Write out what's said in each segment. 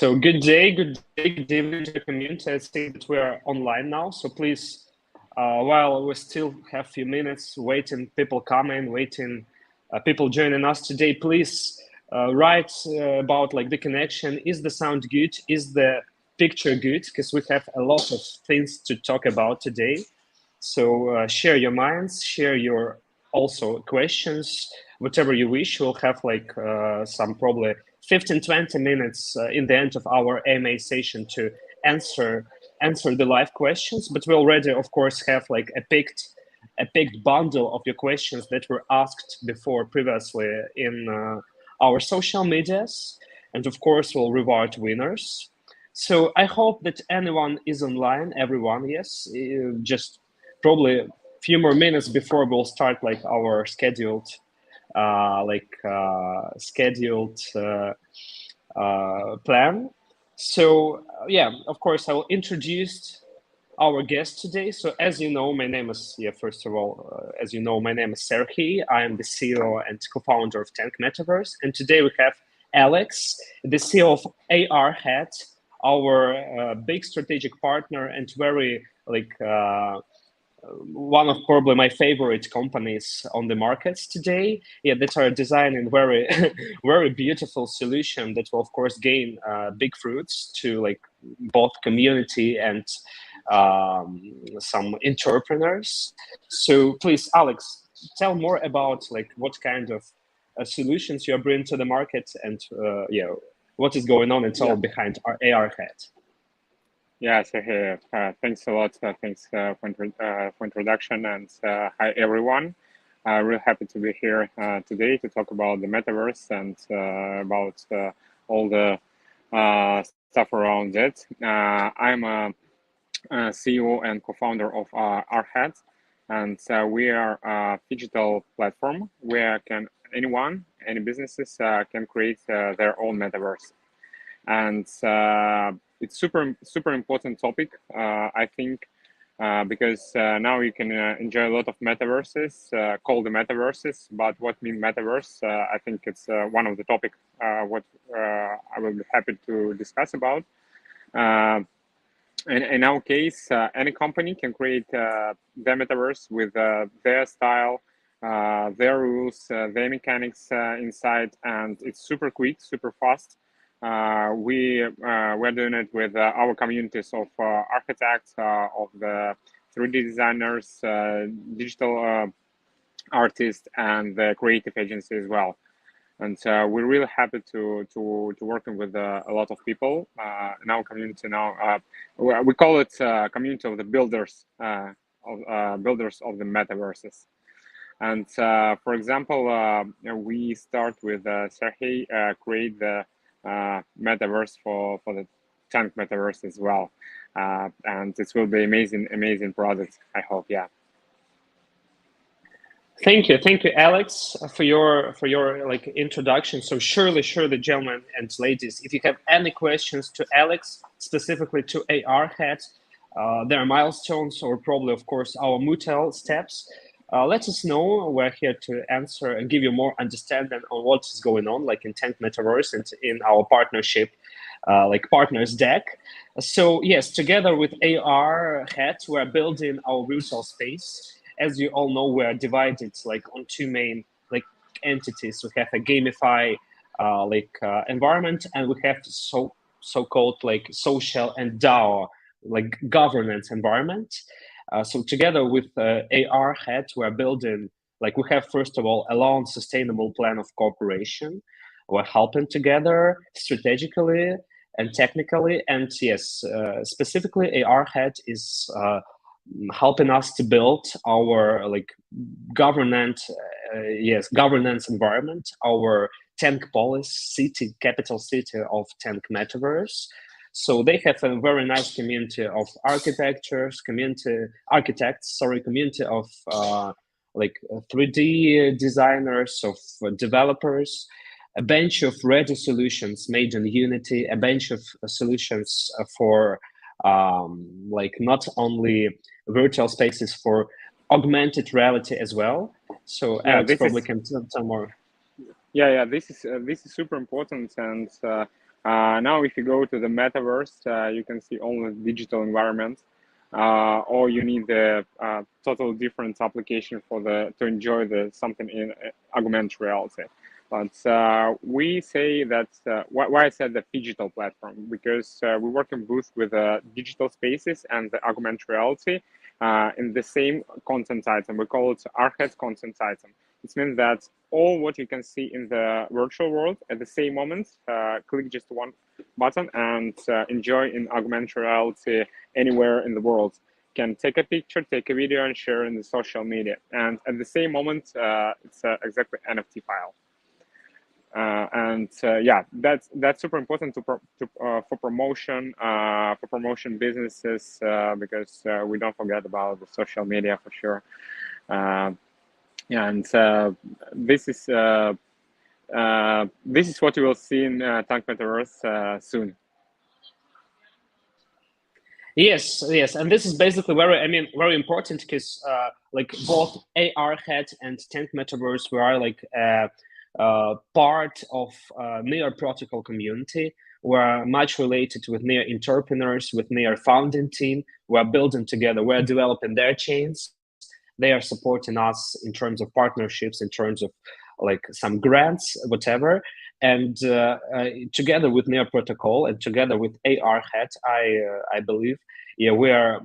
So good evening to the community. I see that we are online now, so please, while we still have a few minutes waiting, people coming, waiting, people joining us today, please write about like the connection. Is the sound good? Is the picture good? Because we have a lot of things to talk about today. So share your minds, share your also questions, whatever you wish. We'll have like some probably 15, 20 minutes in the end of our AMA session to answer the live questions. But we already, of course, have like a picked bundle of your questions that were asked before previously in our social medias. And of course, we'll reward winners. So I hope that anyone is online, everyone, yes, just probably a few more minutes before we'll start like our scheduled plan. So yeah, of course, I will introduce our guest today. So as you know, my name is, first of all, as you know, my name is Serhiy. I am the CEO and co-founder of Tank Metaverse. And today we have Alex, the CEO of Arhead, our big strategic partner and very one of probably my favorite companies on the markets today. Yeah, that are designing very, very beautiful solution that will of course gain big fruits to like both community and some entrepreneurs. So please, Alex, tell more about like what kind of solutions you are bringing to the market and what is going on and all behind our Arhead. Yeah, so hey, thanks a lot. Thanks for introduction, and hi everyone. Really happy to be here today to talk about the metaverse and about all the stuff around it. I'm a CEO and co-founder of Arhead, and we are a digital platform where any businesses can create their own metaverse. And it's super important topic, I think, because now you can enjoy a lot of metaverses, called the metaverses. But what mean metaverse? I think it's one of the topic what I will be happy to discuss about. In our case, any company can create their metaverse with their style, their rules, their mechanics inside, and it's super quick, super fast. We're doing it with our communities of architects, of the 3D designers, digital artists, and the creative agency as well. And we're really happy to working with a lot of people in our community now. We call it community of the builders, builders of the metaverses. And for example, we start with Serhiy create the metaverse for the Tank Metaverse as well, and it will be amazing product, I hope. Yeah. Thank you, Alex, for your like introduction. So surely, gentlemen and ladies, if you have any questions to Alex, specifically to Arhead, their milestones, or probably of course our Mutel steps, let us know. We're here to answer and give you more understanding on what is going on, like in Tank Metaverse and in our partnership, like partners deck. So yes, together with Arhead, we're building our virtual space. As you all know, we are divided like on two main like entities. We have a gamify environment, and we have so-called like social and DAO like governance environment. So together with Arhead, we are building, like we have, first of all, a long sustainable plan of cooperation. We're helping together strategically and technically. And yes, specifically Arhead is helping us to build our like governance environment, our Tank Polis city, capital city of Tank Metaverse. So they have a very nice community of community of like 3D designers, of developers, a bunch of ready solutions made in Unity, a bunch of solutions for like not only virtual spaces, for augmented reality as well. So Yeah, Alex probably can tell more. Yeah, this is super important, and Now, if you go to the metaverse, you can see only digital environment, or you need the total different application for to enjoy the something in augmented reality. But we say that why I said the digital platform, because we work in both with digital spaces and the augmented reality in the same content item. We call it Arhead content item. It means that all what you can see in the virtual world at the same moment, click just one button and enjoy in augmented reality anywhere in the world. Can take a picture, take a video, and share in the social media. And at the same moment, it's exactly NFT file. Yeah, that's super important for promotion businesses, because we don't forget about the social media for sure. Yeah, and this is what you will see in Tank Metaverse soon. Yes, and this is basically very important because like both Arhead and Tank Metaverse, we are like part of Near protocol community. We're much related with Near entrepreneurs, with Near founding team. We're building together. We're developing their chains. They are supporting us in terms of partnerships, in terms of like some grants, whatever. And together with Near Protocol and together with Arhead, I believe, yeah, we are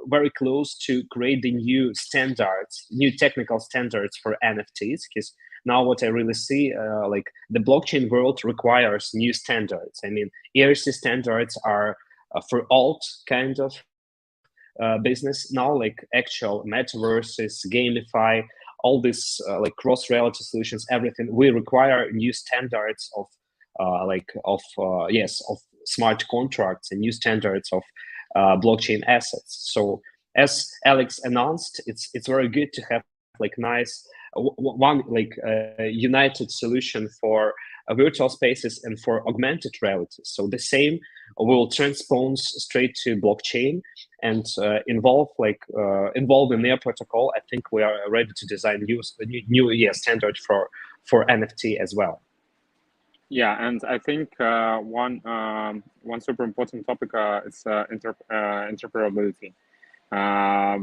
very close to creating new standards, new technical standards for NFTs. Because now what I really see, like the blockchain world requires new standards. I mean, ERC standards are for alt kind of business. Now like actual metaverses, gamify, all this like cross reality solutions, everything, we require new standards of of smart contracts and new standards of blockchain assets. So as Alex announced, it's very good to have like nice one like united solution for virtual spaces and for augmented reality. So the same will transpose straight to blockchain and involve in their protocol. I think we are ready to design new standard for NFT as well. Yeah, and I think one super important topic is interoperability,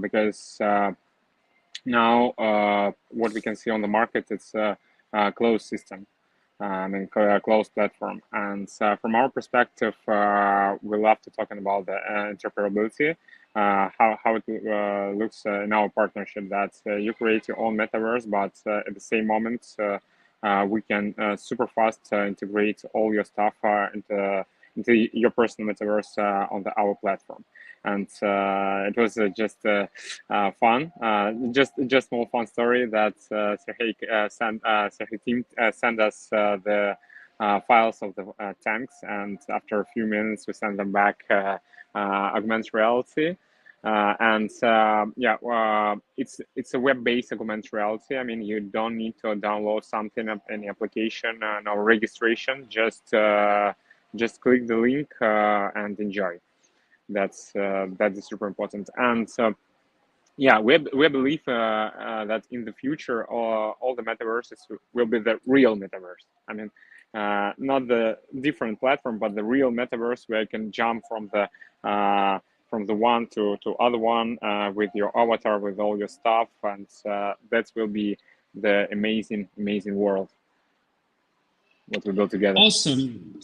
because now what we can see on the market, it's a closed system. A closed platform, and from our perspective, we love to talking about the interoperability, how it looks in our partnership. That you create your own metaverse, but at the same moment, we can super fast integrate all your stuff into your personal metaverse on our platform. And it was just fun, just small fun story that Serhey team sent us the files of the tanks, and after a few minutes we send them back augmented reality. It's a web-based augmented reality. I mean, you don't need to download something, any application, no registration. Just click the link and enjoy. That is super important. And yeah, we believe that in the future, all the metaverses will be the real metaverse. I mean, not the different platform, but the real metaverse where you can jump from the one to other one with your avatar, with all your stuff, and that will be the amazing world what we build together. Awesome.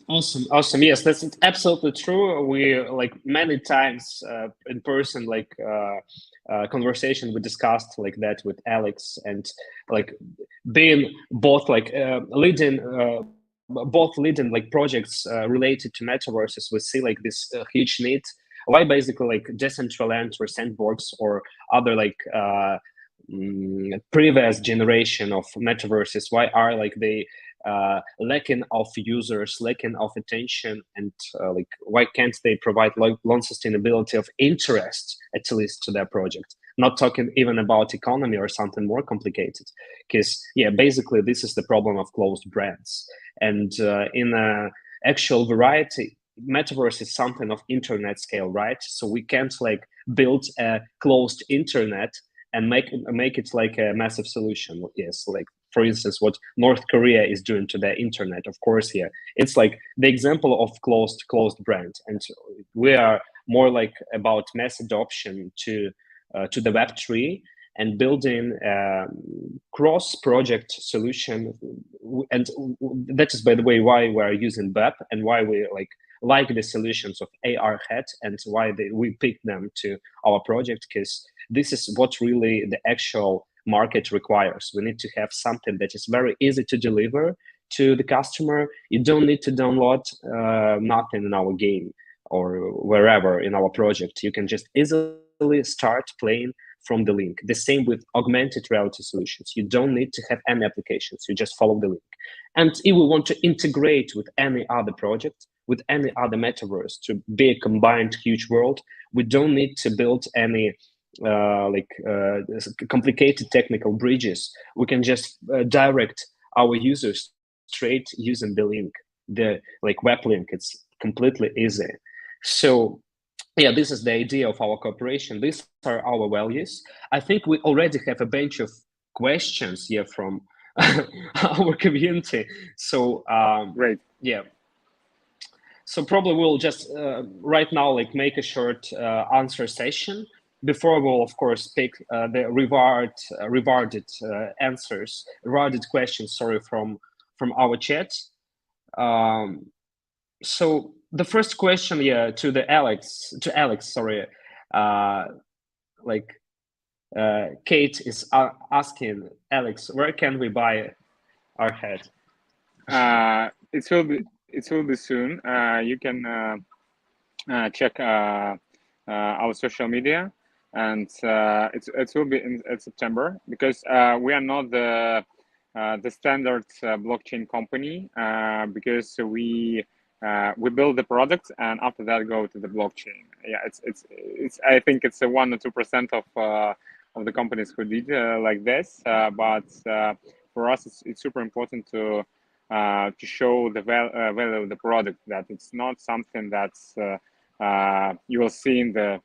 Yes, that's absolutely true. We like many times in person, like conversation, we discussed like that with Alex, and like being both like leading like projects related to metaverses, we see like this huge need. Why basically like Decentraland or Sandbox or other like previous generation of metaverses, why are like they lacking of users, lacking of attention, and like why can't they provide long sustainability of interest at least to their project? Not talking even about economy or something more complicated, because yeah, basically this is the problem of closed brands. And in actual variety, metaverse is something of internet scale, right? So we can't like build a closed internet and make it like a massive solution. Yes, like for instance, what North Korea is doing to the internet. Of course, here it's like the example of closed brand, and we are more like about mass adoption to the Web3 and building cross-project solution. And that is, by the way, why we are using web and why we like the solutions of Arhead and why we picked them to our project, because this is what really the actual market requires. We need to have something that is very easy to deliver to the customer. You don't need to download nothing in our game or wherever in our project. You can just easily start playing from the link. The same with augmented reality solutions. You don't need to have any applications. You just follow the link. And if we want to integrate with any other project, with any other metaverse to be a combined huge world, we don't need to build any complicated technical bridges. We can just direct our users straight using the link, the web link. It's completely easy. So yeah, this is the idea of our cooperation. These are our values. I think we already have a bunch of questions here from our community. So Great. Yeah. So probably we'll just right now make a short answer session. Before we'll of course pick the rewarded answers, rewarded questions. Sorry, from our chat. So the first question, to Alex. Sorry, Kate is asking Alex, where can we buy Arhead? It will be soon. You can check our social media, and it will be in September, because we are not the standard blockchain company, because we build the product and after that go to the blockchain. Yeah, it's I think it's a 1 or 2% of the companies who did like this, but for us it's super important to show the value of the product, that it's not something that's you will see in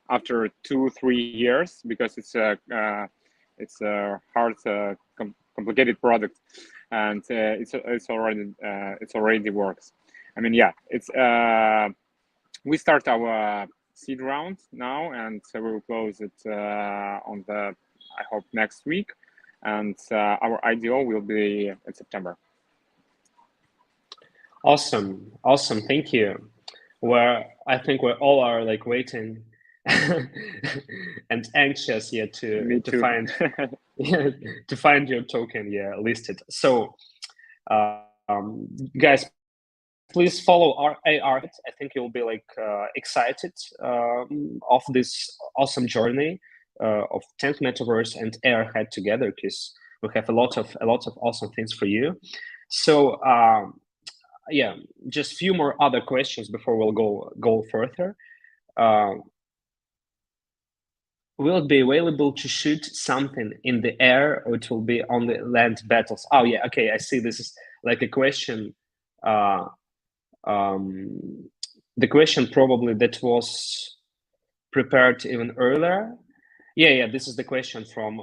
after 2-3 years, because it's a hard complicated product, and it's already works. I mean, yeah, it's we start our seed round now, and we will close it on I hope next week, and our IDO will be in September. Awesome, thank you. I think we all are waiting and anxious to find to find your token listed. So guys, please follow our Arhead. I think you'll be excited of this awesome journey of Tank Metaverse and Arhead together, because we have a lot of awesome things for you. So yeah, just a few more other questions before we'll go further. Will it be available to shoot something in the air, or it will be on the land battles? Oh yeah, okay, I see. This is a question. The question probably that was prepared even earlier. Yeah, this is the question from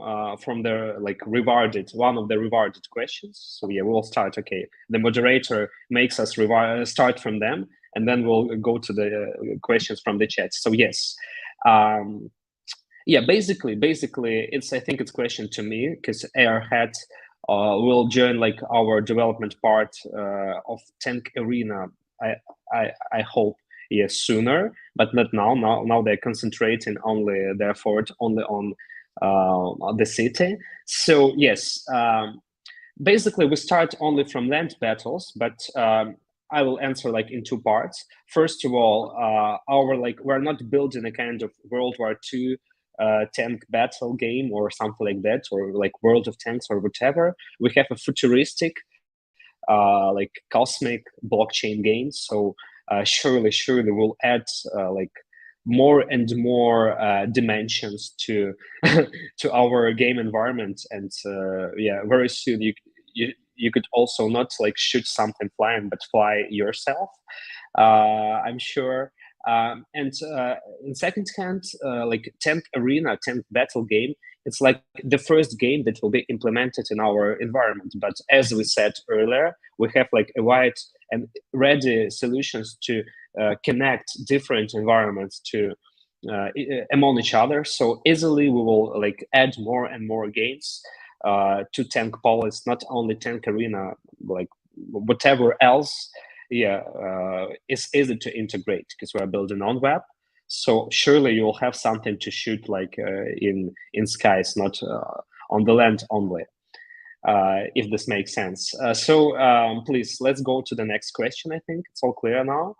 the rewarded, one of the rewarded questions. So yeah, we'll start. Okay, the moderator makes us start from them, and then we'll go to the questions from the chat. So yes, yeah, basically, I think it's question to me, because Arhead will join our development part of Tank Arena. I hope sooner, but not now. Now they're concentrating only their effort only on the city. So yes, basically we start only from land battles, but I will answer in two parts. First of all, we're not building a kind of World War II tank battle game or something like that, or World of Tanks or whatever. We have a futuristic cosmic blockchain game. So surely we'll add more and more dimensions to to our game environment, and yeah, very soon you could also not shoot something flying, but fly yourself. I'm sure. And in second hand, like Tank Arena, Tank Battle game, it's like the first game that will be implemented in our environment. But as we said earlier, we have like a wide and ready solutions to connect different environments to among each other. So easily we will like add more and more games to Tank Polis, not only Tank Arena, like whatever else. Yeah, it's easy to integrate because we're building on web. So surely you'll have something to shoot like in skies, not on the land only. If this makes sense. So please, let's go to the next question. I think it's all clear now.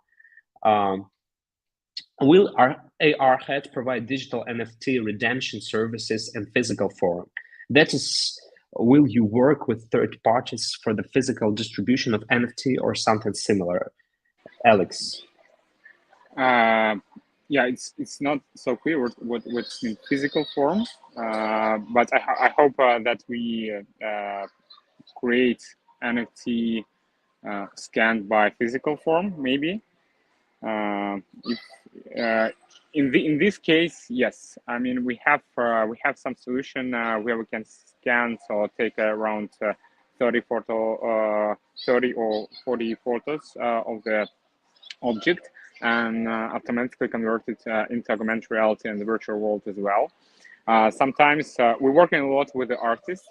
Will our Arhead provide digital NFT redemption services in physical form? That is, will you work with third parties for the physical distribution of NFT or something similar? Alex. Yeah, it's not so clear what's in physical form, but I hope that we create NFT scanned by physical form, maybe. If in this case, yes. I mean, we have some solution where we can scan, so take around 30 or 40 photos of the object and automatically convert it into augmented reality and the virtual world as well. Sometimes we're working a lot with the artists,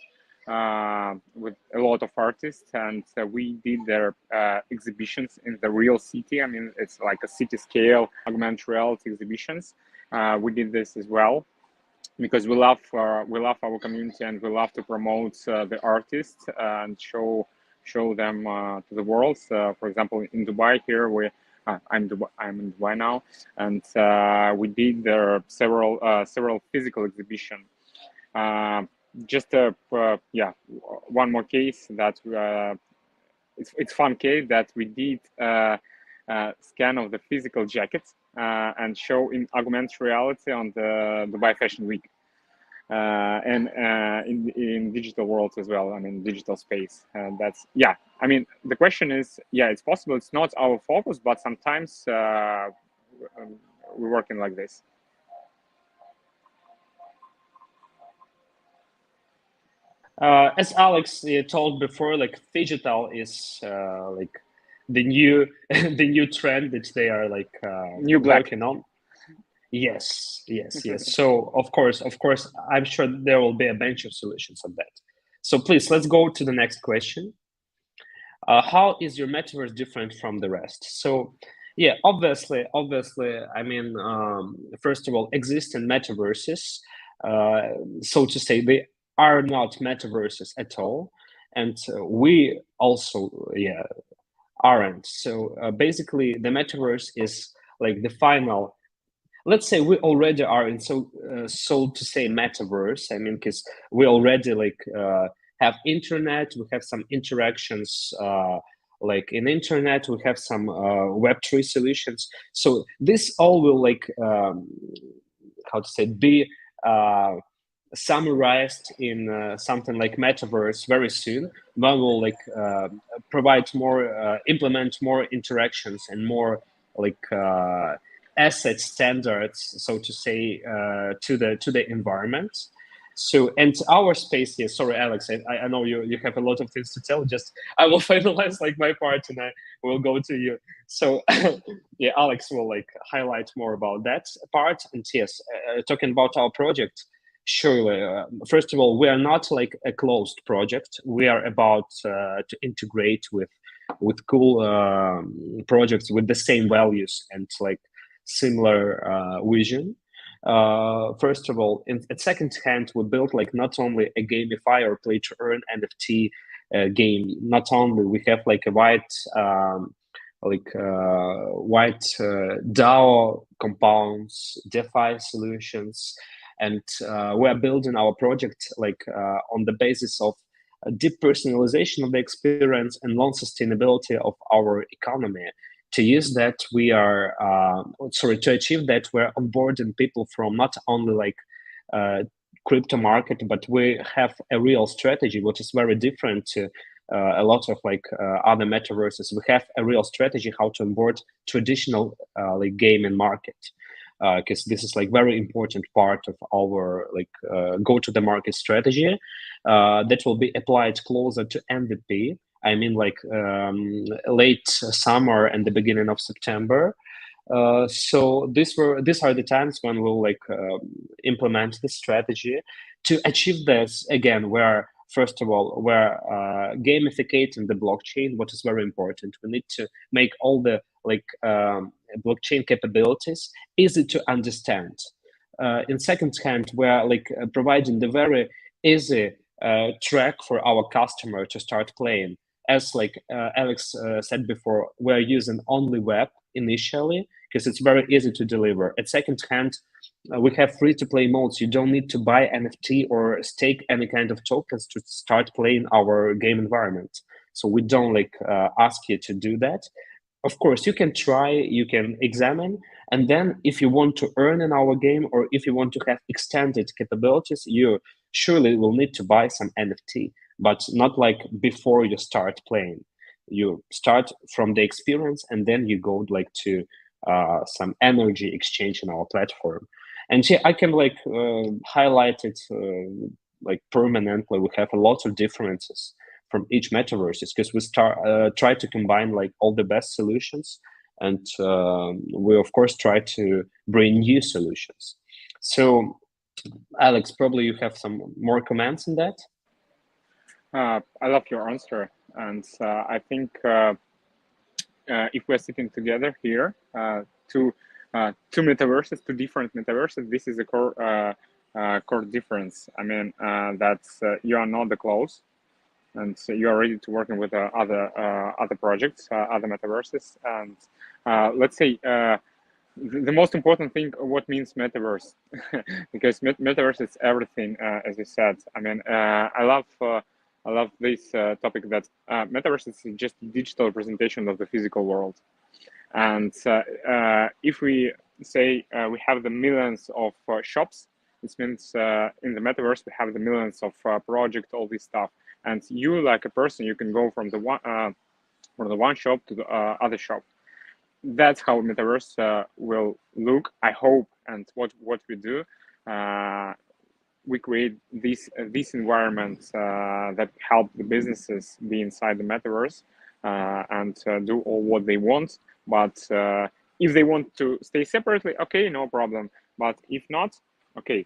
with a lot of artists, and we did their exhibitions in the real city. I mean, it's like a city scale augmented reality exhibitions. We did this as well because we love our community and we love to promote the artists and show them to the world. For example, in Dubai here, I'm in Dubai now, and we did there several physical exhibition. Just one more case that it's fun case that we did scan of the physical jackets and show in augmented reality on the Dubai Fashion Week. And in digital world as well. I mean, digital space. And that's, yeah. I mean, the question is, yeah, it's possible. It's not our focus, but sometimes we're working like this. As Alex told before, like digital is like the new the new trend that they are like New black. working on. Yes. So of course, I'm sure there will be a bunch of solutions on that. So please, let's go to the next question. How is your metaverse different from the rest? So yeah, obviously, I mean, first of all, existing metaverses, so to say, they are not metaverses at all, and we also, yeah, aren't. So basically, the metaverse is like the final. Let's say we already are in so to say metaverse. I mean, because we already like have internet, we have some interactions like in internet, we have some Web3 solutions. So this all will like how to say be summarized in something like metaverse very soon. When we'll like provide more, implement more interactions and more like asset standards, so to say, to the environment. So, and our space here. Sorry, Alex. I know you have a lot of things to tell. Just I will finalize like my part, and I will go to you. So, yeah, Alex will like highlight more about that part. And yes, talking about our project. Surely, first of all, we are not like a closed project. We are about to integrate with cool projects with the same values and like similar vision. First of all, at second hand, we built like not only a gamify or play to earn NFT game. Not only we have like a wide DAO compounds, DeFi solutions, and we are building our project like on the basis of a deep personalization of the experience and long sustainability of our economy. To use that, we are to achieve that, we're onboarding people from not only like crypto market, but we have a real strategy, which is very different to a lot of like other metaverses, we have a real strategy how to onboard traditional like gaming market, because this is like very important part of our like go to the market strategy that will be applied closer to MVP. I mean, like late summer and the beginning of September. So these are the times when we'll like implement the strategy to achieve this again. Where first of all, we're gamificating the blockchain, what is very important. We need to make all the like blockchain capabilities easy to understand. In second hand, we're like providing the very easy track for our customer to start playing. As like Alex said before, we're using only web initially because it's very easy to deliver. At second hand, we have free-to-play modes. You don't need to buy NFT or stake any kind of tokens to start playing our game environment. So we don't like ask you to do that. Of course, you can try, you can examine, and then if you want to earn in our game or if you want to have extended capabilities, you surely will need to buy some NFT, but not like before you start playing. You start from the experience and then you go like to some energy exchange in our platform. And yeah, I can like highlight it like permanently. We have a lot of differences from each metaverses because we try to combine like all the best solutions, and we of course try to bring new solutions. So Alex, probably you have some more comments on that. I love your answer, and I think if we're sitting together here, two metaverses, two different metaverses, this is a core difference. I mean, that's you are not the close, and so you are ready to working with other projects, other metaverses, and let's say the most important thing, what means metaverse, because metaverse is everything, as you said. I mean, I love this topic that metaverse is just digital representation of the physical world, and if we say we have the millions of shops, this means in the metaverse we have the millions of projects, all this stuff. And you, like a person, you can go from the one shop to the other shop. That's how metaverse will look, I hope. And what we do, we create these environments that help the businesses be inside the metaverse and do all what they want. But if they want to stay separately, okay, no problem. But if not, okay,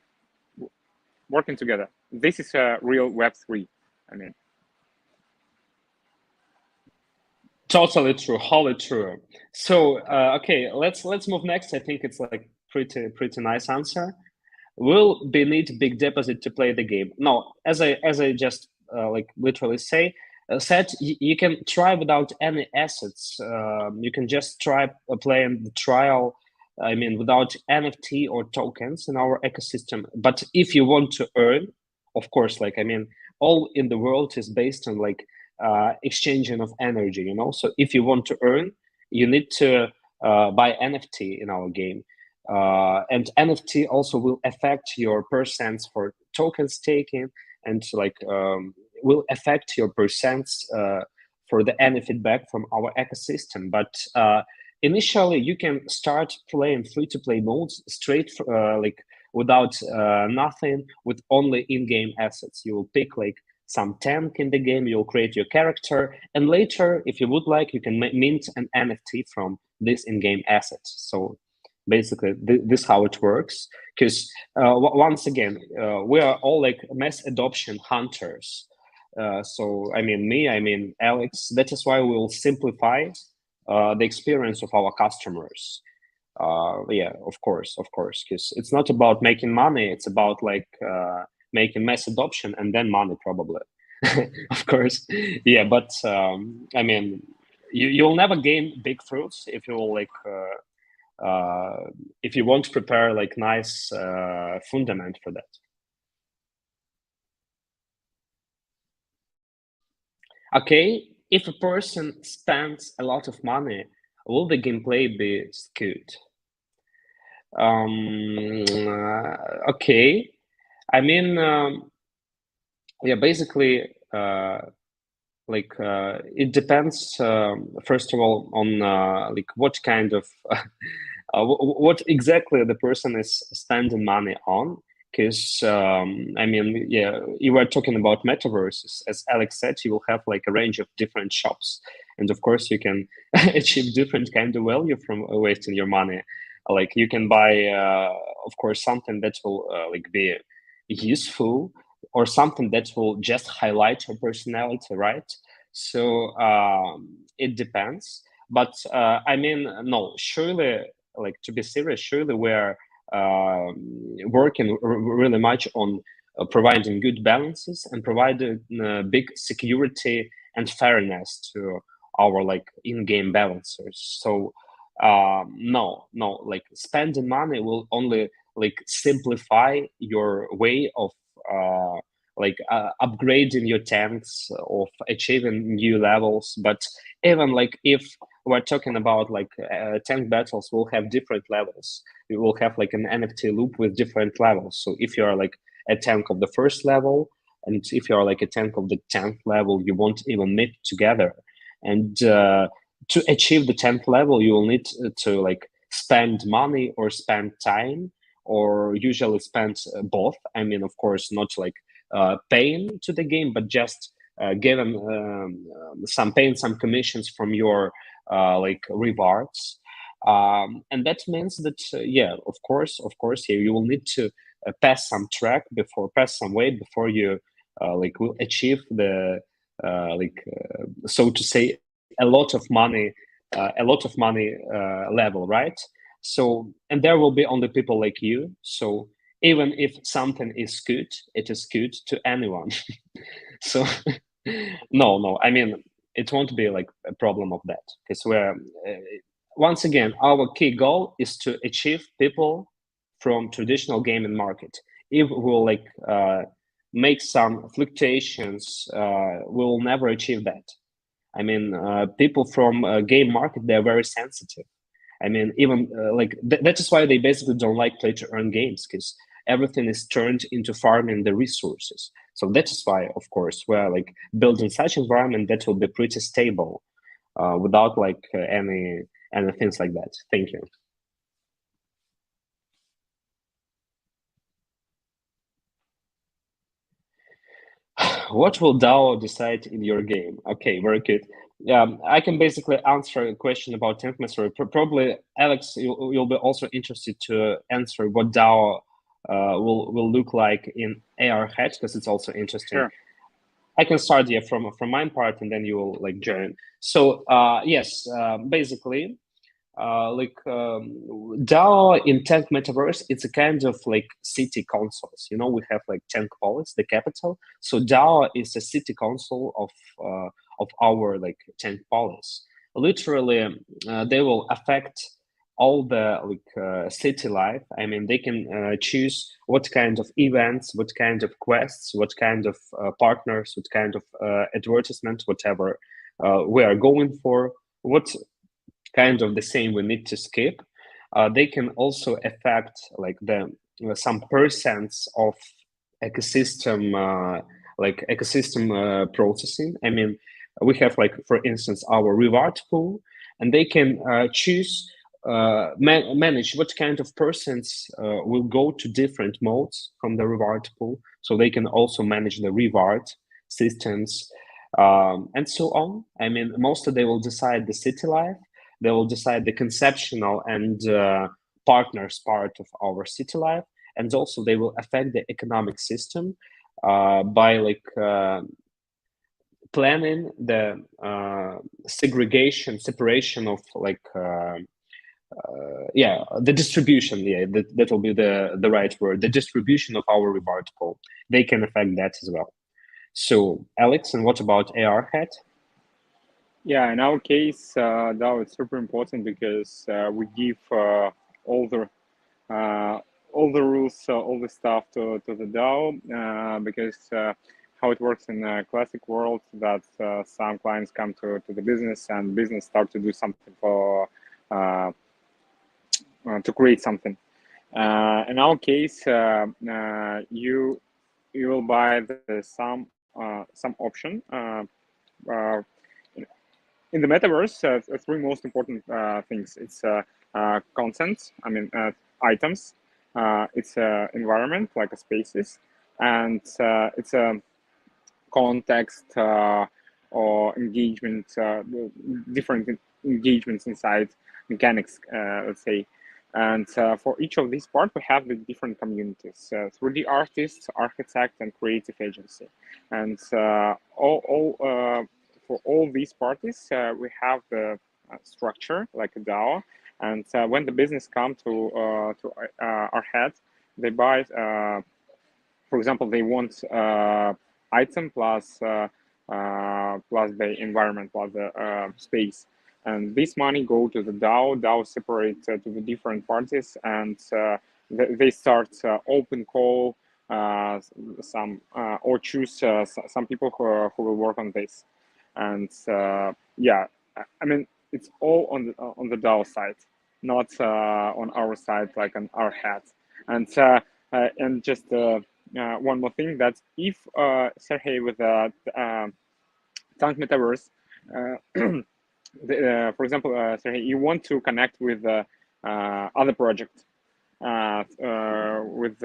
working together. This is a real Web3. I mean, totally true, wholly true. So okay, let's move next. I think it's like pretty nice answer. Will be need big deposit to play the game? No, as I just like literally said, you can try without any assets. You can just try playing the trial. I mean, without NFT or tokens in our ecosystem. But if you want to earn, of course, like I mean, all in the world is based on like exchanging of energy. You know, so if you want to earn, you need to buy NFT in our game. And NFT also will affect your percents for token staking, and like will affect your percents for the any feedback from our ecosystem. But initially, you can start playing free-to-play modes straight like without nothing, with only in-game assets. You will pick like some tank in the game, you'll create your character, and later, if you would like, you can mint an NFT from this in-game assets. So basically this is how it works, because once again we are all like mass adoption hunters. So I mean Alex, that is why we will simplify the experience of our customers. Yeah, of course, because it's not about making money, it's about like making mass adoption and then money probably. Of course. Yeah, but I mean you'll never gain big fruits if you will like if you want to prepare like nice fundament for that. Okay, if a person spends a lot of money, will the gameplay be skewed? Okay, I mean, yeah, basically, it depends first of all on like what kind of what exactly the person is spending money on. Because I mean, yeah, you were talking about metaverses. As Alex said, you will have like a range of different shops, and of course, you can achieve different kind of value from wasting your money. Like you can buy, of course, something that will like be useful, or something that will just highlight your personality, right? So it depends. But I mean, no, surely, like to be serious, surely we're working really much on providing good balances and providing big security and fairness to our like in-game balancers. So no, like spending money will only like simplify your way of upgrading your tanks, of achieving new levels. But even like if we're talking about like tank battles, will have different levels. You will have like an NFT loop with different levels. So if you are like a tank of the first level, and if you are like a tank of the 10th level, you won't even meet together. And to achieve the 10th level, you will need to like spend money or spend time, or usually spend both. I mean, of course, not like paying to the game, but just given some paying some commissions from your like rewards. And that means that yeah, of course, yeah, you will need to pass some pass some weight before you like will achieve the so to say a lot of money, level, right? So, and there will be only people like you. So even if something is good, it is good to anyone. So no, I mean, it won't be like a problem of that, because we're once again, our key goal is to achieve people from traditional gaming market. If we'll like make some fluctuations, we will never achieve that. I mean, people from game market, they're very sensitive. I mean, even that is why they basically don't like play to earn games, because everything is turned into farming the resources. So that is why, of course, we're like building such environment that will be pretty stable, without like any things like that. Thank you. What will DAO decide in your game? Okay, very good. I can basically answer a question about Tank Metaverse. Probably, Alex, you'll be also interested to answer what DAO will look like in Arhead, because it's also interesting. Sure. I can start here from my part, and then you will like join. So yes, basically, DAO in Tank Metaverse, it's a kind of like city councils. You know, we have like Tank Polis, the capital. So DAO is a city council of our like Tank Polis. Literally, they will affect all the city life. I mean, they can choose what kind of events, what kind of quests, what kind of partners, what kind of advertisement, whatever we are going for. What kind of the same we need to skip. They can also affect like the some percents of ecosystem processing. I mean, we have like for instance our reward pool, and they can choose manage what kind of persons will go to different modes from the reward pool. So they can also manage the reward systems, and so on. I mean, mostly they will decide the city life, they will decide the conceptual and partners part of our city life, and also they will affect the economic system by planning the separation of the distribution. Yeah, that will be the right word. The distribution of our reward pool. They can affect that as well. So, Alex, and what about Arhead? Yeah, in our case, DAO is super important because we give uh, all the rules, all the stuff to the DAO, because how it works in a classic world, that some clients come to the business, and business start to do something for to create something. In our case, you will buy some option in the metaverse, three most important things. It's content, items. It's environment, like a spaces, and it's a context or engagement, different engagements inside mechanics, let's say. And for each of these parts, we have the different communities: 3D artists, architect, and creative agency. And for all these parties, we have the structure like a DAO. And when the business come to Arhead, they buy. For example, they want item plus the environment plus the space, and this money go to the DAO. DAO separate to the different parties, and they start open call some or choose some people who will work on this, and yeah, I mean it's all on the DAO side, not on our side like on our hat, and just. One more thing that if Sergey with Tank Metaverse, for example, Sergey, you want to connect with other project with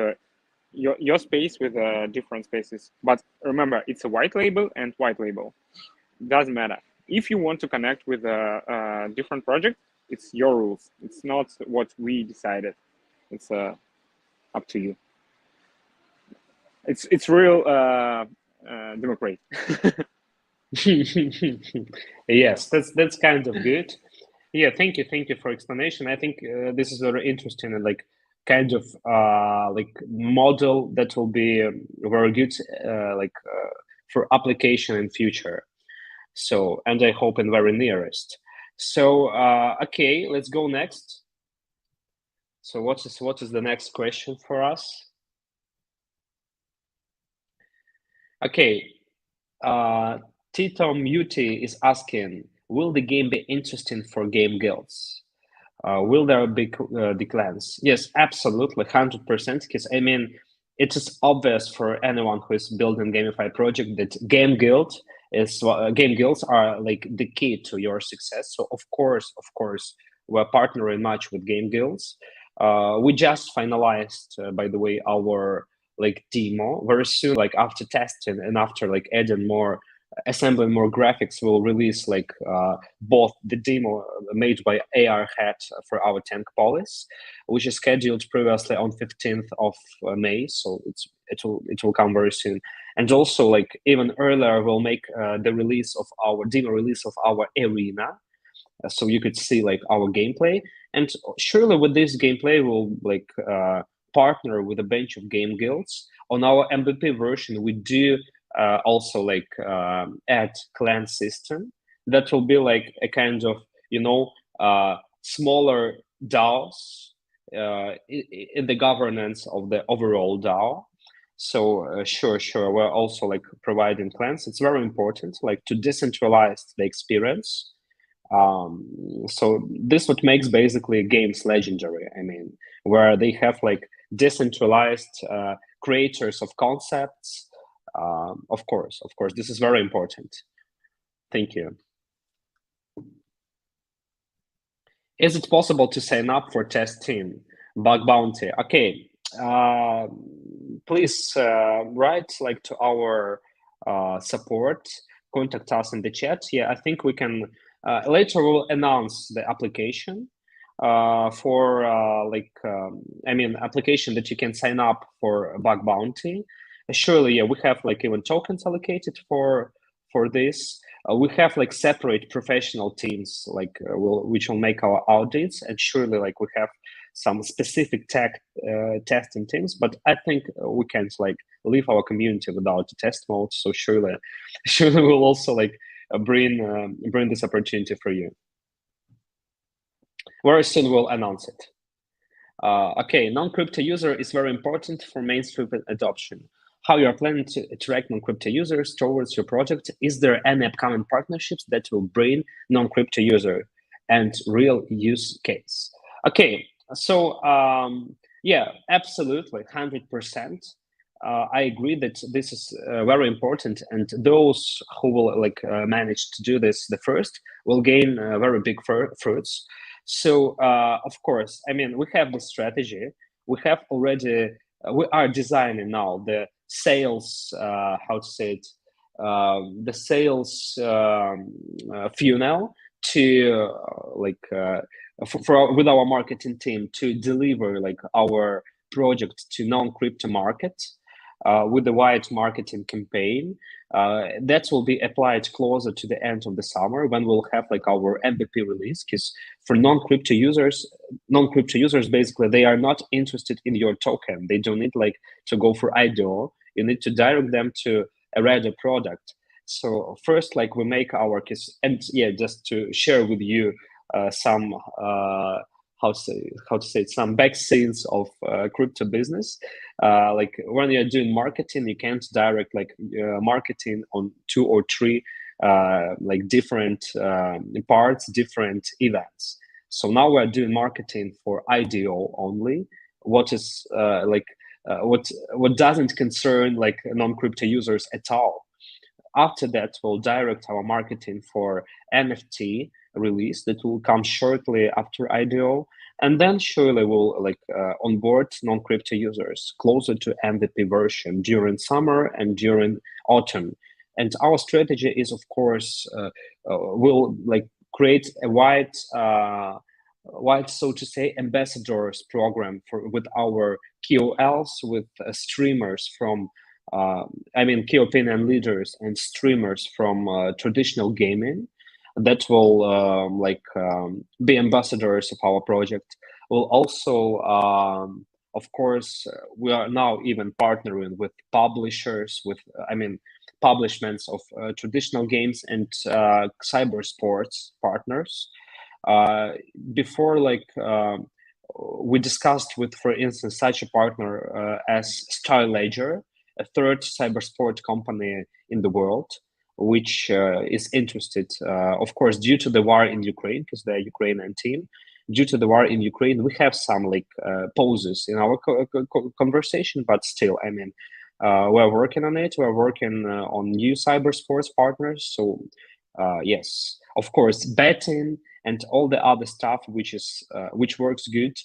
your space with different spaces, but remember it's a white label and white label. Doesn't matter. If you want to connect with a different project, it's your rules. It's not what we decided. It's up to you. It's real democracy. Yes, that's kind of good. Yeah, thank you for explanation. I think this is very interesting and like kind of like model that will be very good for application in future. So, and I hope in very nearest. So, okay, let's go next. So, what is the next question for us? Okay, Tito Muti is asking, will the game be interesting for game guilds? Will there be declines? Yes, absolutely, 100%. Because I mean, it is obvious for anyone who is building gamified project that game guilds are like the key to your success. So of course, we're partnering much with game guilds. We just finalized, by the way, our like demo very soon. Like after testing and after like adding more assembling more graphics, we'll release like both the demo made by Arhead for our tank police, which is scheduled previously on 15th of May, so it will come very soon. And also like even earlier, we'll make the release of our demo release of our arena, so you could see like our gameplay. And surely with this gameplay, we'll like partner with a bunch of game guilds. On our MVP version, we do also like add clan system that will be like a kind of smaller DAOs in the governance of the overall DAO. So sure, we're also like providing clans. It's very important, like to decentralize the experience. So this what makes basically games legendary. I mean, where they have like decentralized creators of concepts. Of course, this is very important. Thank you. Is it possible to sign up for test team bug bounty? Okay, please write like to our support, contact us in the chat. Yeah, I think we can later we'll announce the application for application that you can sign up for bug bounty. Surely, yeah, we have like even tokens allocated for this. We have like separate professional teams like which will make our audits, and surely like we have some specific tech testing teams, but I think we can't like leave our community without the test mode. So surely we'll also like bring this opportunity for you. Very soon we'll announce it. Okay, non-crypto user is very important for mainstream adoption. How you are planning to attract non-crypto users towards your project? Is there any upcoming partnerships that will bring non-crypto user and real use case? Okay, so yeah, absolutely, 100%. I agree that this is very important, and those who will manage to do this the first will gain very big fruits. So of course, I mean, we have the strategy. We have already. We are designing now the sales. How to say it? The sales funnel to with our marketing team to deliver like our project to non-crypto market with the wide marketing campaign. That will be applied closer to the end of the summer when we'll have like our MVP release. Because for non-crypto users basically they are not interested in your token. They don't need like to go for IDO. You need to direct them to a ready product. So first, like we make our case, and yeah, just to share with you some how to say it, some back scenes of crypto business. Like when you're doing marketing, you can't direct like marketing on 2 or 3 like different parts, different events. So now we're doing marketing for IDO only. What is what doesn't concern like non-crypto users at all. After that, we'll direct our marketing for NFT release that will come shortly after IDO, and then surely we'll onboard non-crypto users closer to MVP version during summer and during autumn. And our strategy is, of course, we'll like create a wide, so to say, ambassadors program with our KOLs, with streamers from key opinion leaders and streamers from traditional gaming that will be ambassadors of our project. We'll also, of course, we are now even partnering with publishers, with publishments of traditional games and cyber sports partners. Before, we discussed with, for instance, such a partner as Star Ledger, a third cyber sport company in the world, which is interested, of course, due to the war in Ukraine, because they're Ukrainian team. Due to the war in Ukraine, we have some pauses in our conversation, but still, we're working on it. We're working on new cyber sports partners. So yes, of course, betting and all the other stuff which works good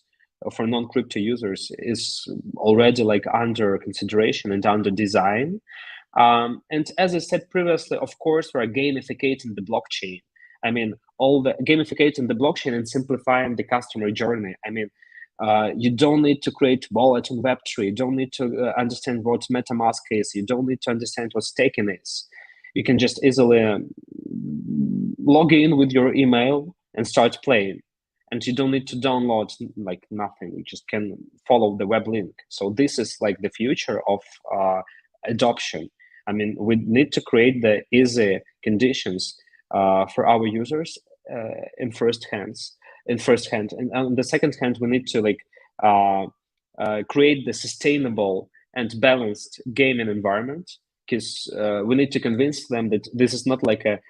for non-crypto users is already under consideration and under design. And as I said previously, of course, we're gamificating the blockchain. All the gamificating the blockchain and simplifying the customer journey. You don't need to create wallet on Web3. You don't need to understand what MetaMask is. You don't need to understand what staking is. You can just easily log in with your email and start playing. And you don't need to download nothing. You just can follow the web link. So this is the future of adoption. We need to create the easy conditions for our users in first hand. And on the second hand, we need to create the sustainable and balanced gaming environment, because we need to convince them that this is not like a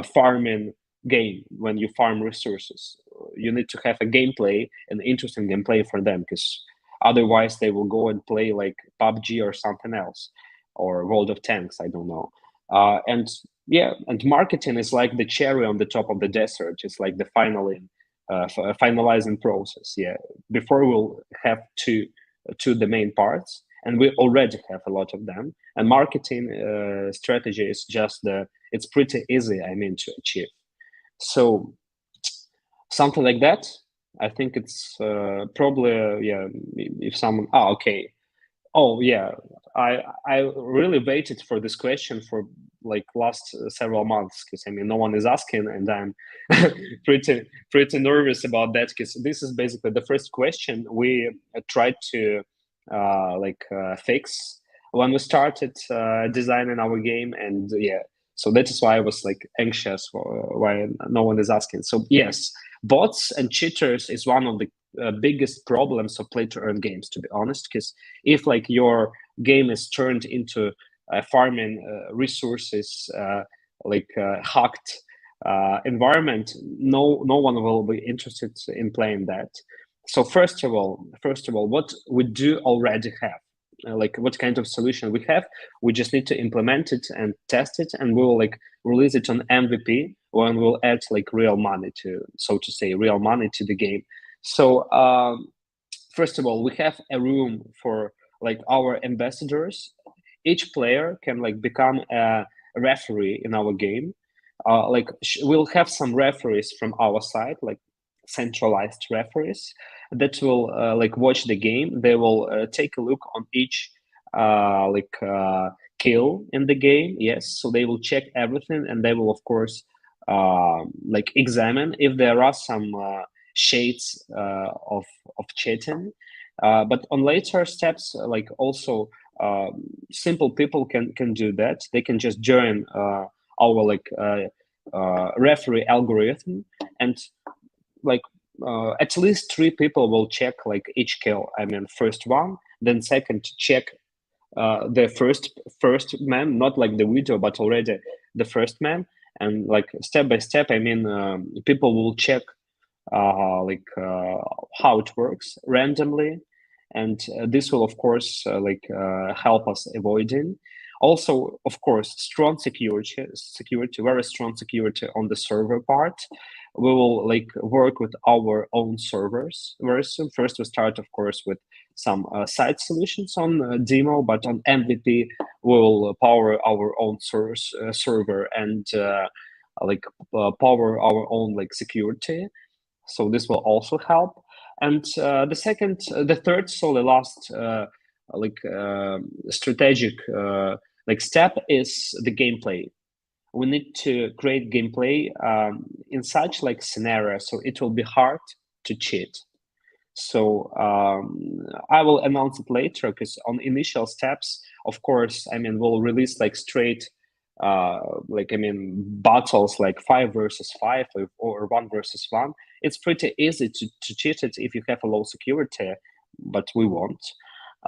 farming game. When you farm resources, you need to have a gameplay, an interesting gameplay for them, because otherwise they will go and play like PUBG or something else, or World of Tanks, I don't know. And marketing is like the cherry on the top of the dessert. It's like the finalizing process. Yeah, before we'll have the main parts, and we already have a lot of them. And marketing strategy is just it's pretty easy, to achieve. So something like that. I think it's probably if someone okay. Oh yeah, I really waited for this question for last several months, because no one is asking, and I'm pretty nervous about that, because this is basically the first question we tried to fix when we started designing our game, and so that is why I was anxious for why no one is asking. So yes, bots and cheaters is one of the biggest problems of play to earn games, to be honest, because if your game is turned into farming resources hacked environment, no one will be interested in playing that. So first of all, what we do already have, like what kind of solution we have. We just need to implement it and test it, and we'll like release it on MVP when we'll add like real money to, so to say, real money to the game. So first of all, we have a room for like our ambassadors. Each player can like become a referee in our game. We'll have some referees from our side, like centralized referees that will like watch the game. They will take a look on each kill in the game. Yes, so they will check everything, and they will of course like examine if there are some shades of cheating. But on later steps, like also simple people can do that. They can just join our referee algorithm, and like at least three people will check like each kill. I mean, first one, then second check the first man, not like the video, but already the first man, and like step by step. I mean, people will check how it works randomly, and this will of course help us avoiding. Also, of course, strong security, very strong security on the server part. We will like work with our own servers very soon. First, we start, of course, with some side solutions on demo, but on MVP, we will power our own server and power our own like security. So this will also help. And the third, so the last strategic step is the gameplay. We need to create gameplay in such like scenario, so it will be hard to cheat. So I will announce it later, because on initial steps, of course, I mean, we'll release like straight battles like 5 versus 5 or 1 versus 1. It's pretty easy to cheat it if you have a low security, but we won't.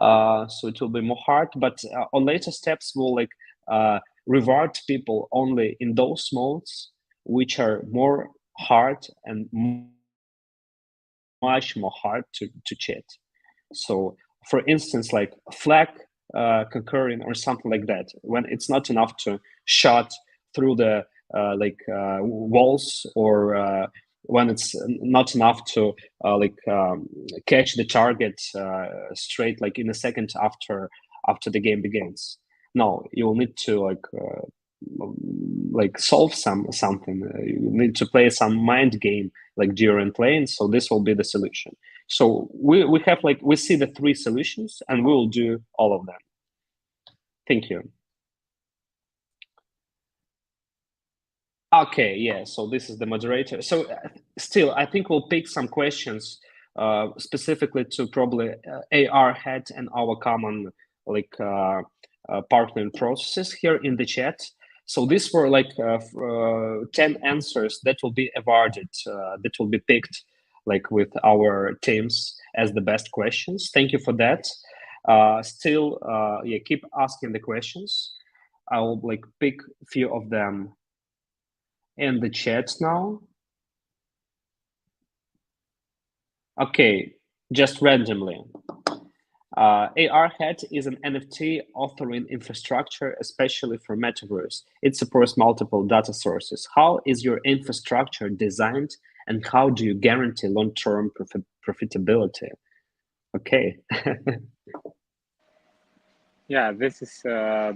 So it will be more hard. But on later steps, we'll reward people only in those modes which are more hard and much more hard to cheat. So, for instance, like flag concurring or something like that, when it's not enough to shot through the walls, or when it's not enough to catch the target straight like in a second after the game begins. No, you will need to solve something. You need to play some mind game like during playing. So this will be the solution. So we have we see the 3 solutions, and we will do all of them. Thank you. Okay, yeah. So this is the moderator. So still, I think we'll pick some questions specifically to probably Arhead and our common partnering processes here in the chat. So these were 10 answers that will be awarded, that will be picked with our teams as the best questions. Thank you for that. Still, yeah, keep asking the questions. I'll pick a few of them in the chat now. Okay, just randomly. Arhead is an NFT authoring infrastructure, especially for Metaverse. It supports multiple data sources. How is your infrastructure designed, and how do you guarantee long-term profitability? Okay. Yeah, this is a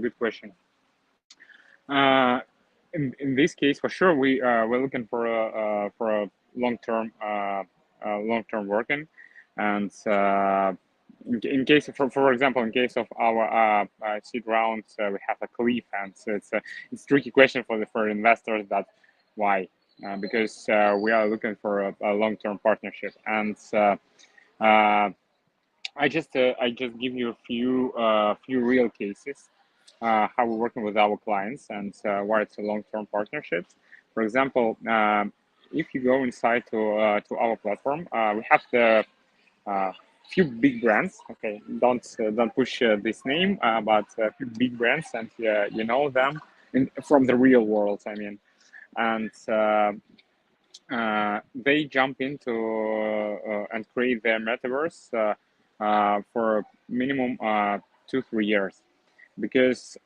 good question. In this case, for sure, we're looking for a long-term working, and in case of, for example, in case of our seed rounds, we have a Kyiv, and so it's a tricky question for investors. That why, because we are looking for a long-term partnership, and I just give you a few real cases. How we're working with our clients, and why it's a long-term partnerships. For example, if you go inside to our platform, we have the few big brands. Okay, don't push this name, but a few big brands, and you know them from the real world. I mean, and they jump into and create their metaverse for minimum 2-3 years, because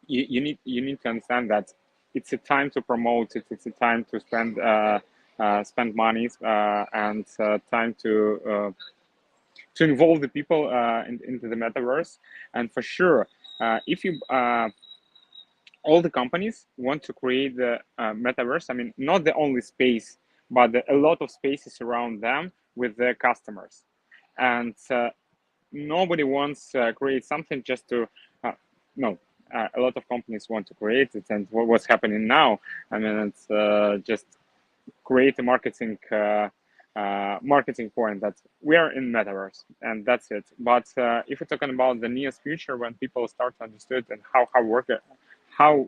you need to understand that it's a time to promote it. It's a time to spend money, and time to involve the people into the metaverse. And for sure, if you all the companies want to create the metaverse. I mean, not the only space, but a lot of spaces around them with their customers. And nobody wants to create something just to no. A lot of companies want to create it, and what's happening now, I mean, it's just create a marketing point that we are in metaverse, and that's it. But if you're talking about the nearest future, when people start to understand and how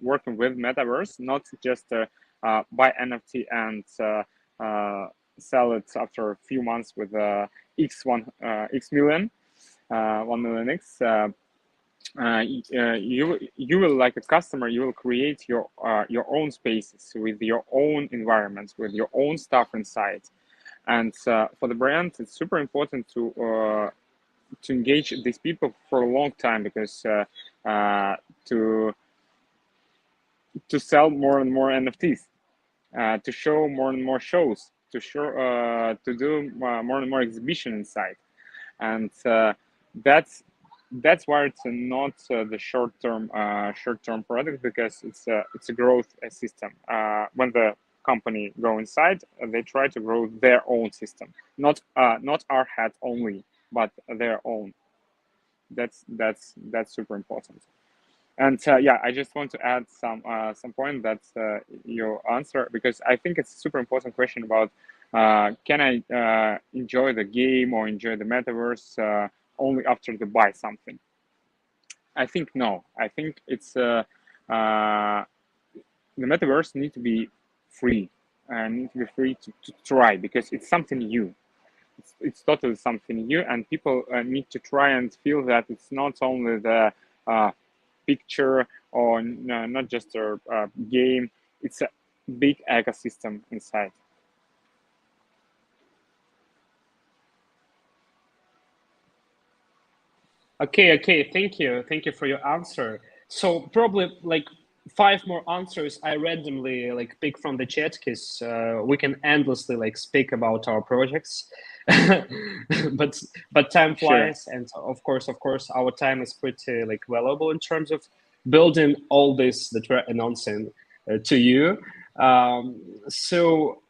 working with metaverse, not just buy NFT and sell it after a few months with X million, 1 million X. You will, like a customer, you will create your own spaces with your own environments, with your own stuff inside. And for the brand, it's super important to engage these people for a long time, because to sell more and more NFTs, to show more and more shows, to do more and more exhibition inside. And that's why it's not the short-term product, because it's a growth system. When the company go inside, they try to grow their own system, not Arhead only, but their own. That's super important. And yeah, I just want to add some point that you answer, because I think it's a super important question about can I enjoy the game or enjoy the metaverse only after they buy something. I think no. I think it's the metaverse need to be free, and need to be free to try, because it's something new. It's totally something new, and people need to try and feel that it's not only the picture or not just a game. It's a big ecosystem inside. Okay, thank you for your answer. So probably like 5 more answers I randomly like pick from the chat, because we can endlessly like speak about our projects. but time Sure. flies, and of course our time is pretty like valuable in terms of building all this that we're announcing to you. So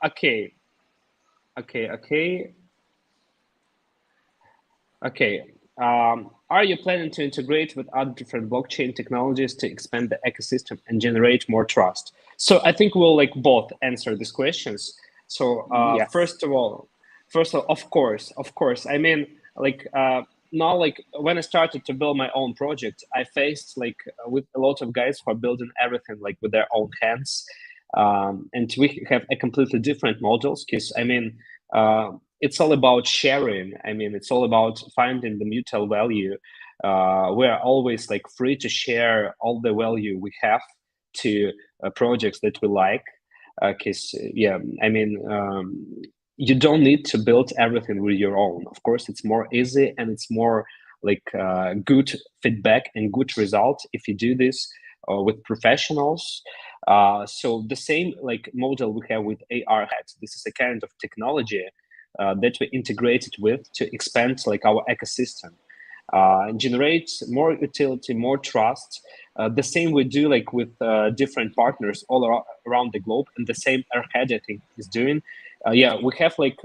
okay. Are you planning to integrate with other different blockchain technologies to expand the ecosystem and generate more trust? So I think we'll like both answer these questions. So Yes. first of all, of course. I mean, like now, like when I started to build my own project, I faced like with a lot of guys who are building everything like with their own hands, and we have a completely different models. Because I mean. It's all about sharing. I mean, it's all about finding the mutual value. We are always like free to share all the value we have to projects that we like. Because yeah, I mean, you don't need to build everything with your own. Of course, it's more easy and it's more like good feedback and good result if you do this with professionals. So the same like model we have with Arhead. This is a kind of technology that we integrated with to expand like our ecosystem, and generate more utility, more trust. The same we do like with different partners all around the globe, and the same Arhead I think is doing. Yeah, we have like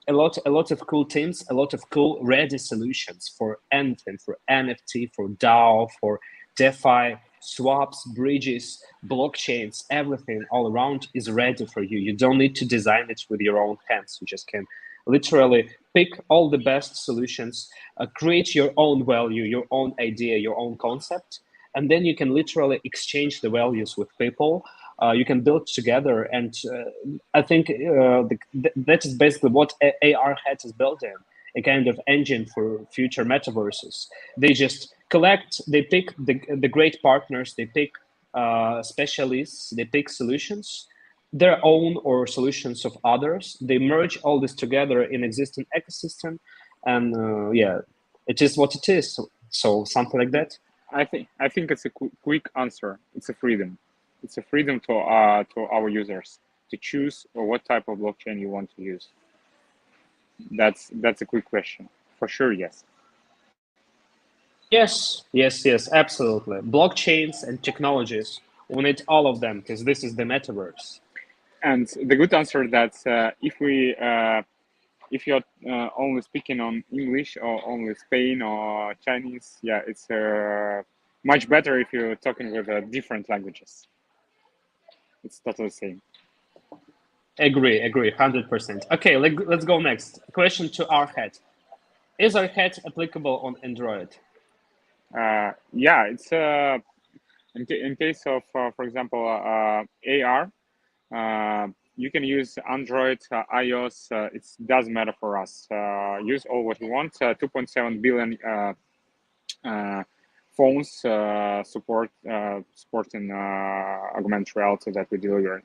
a lot of cool teams, a lot of cool ready solutions for anything, for NFT, for DAO, for DeFi, swaps, bridges, blockchains, everything all around is ready for you. You don't need to design it with your own hands. You just can literally pick all the best solutions, create your own value, your own idea, your own concept, and then you can literally exchange the values with people. You can build together, and I think that is basically what Arhead is building, a kind of engine for future metaverses. They just collect, they pick the great partners, they pick specialists, they pick solutions, their own or solutions of others. They merge all this together in existing ecosystem, and yeah, it is what it is. So something like that. I think it's a quick answer. It's a freedom. It's a freedom to our users to choose what type of blockchain you want to use. That's a quick question. For sure, yes. Yes, yes, yes, absolutely. Blockchains and technologies, we need all of them because this is the metaverse. And the good answer that if you're only speaking on English or only Spain or Chinese, yeah, it's much better if you're talking with different languages. It's totally the same. Agree, 100%. Okay, let's go next. Question to Arhead. Is Arhead applicable on Android? Yeah, it's in case of, for example, AR. You can use Android, iOS. It doesn't matter for us. Use all what you want. 2.7 billion phones supporting augmented reality that we deliver.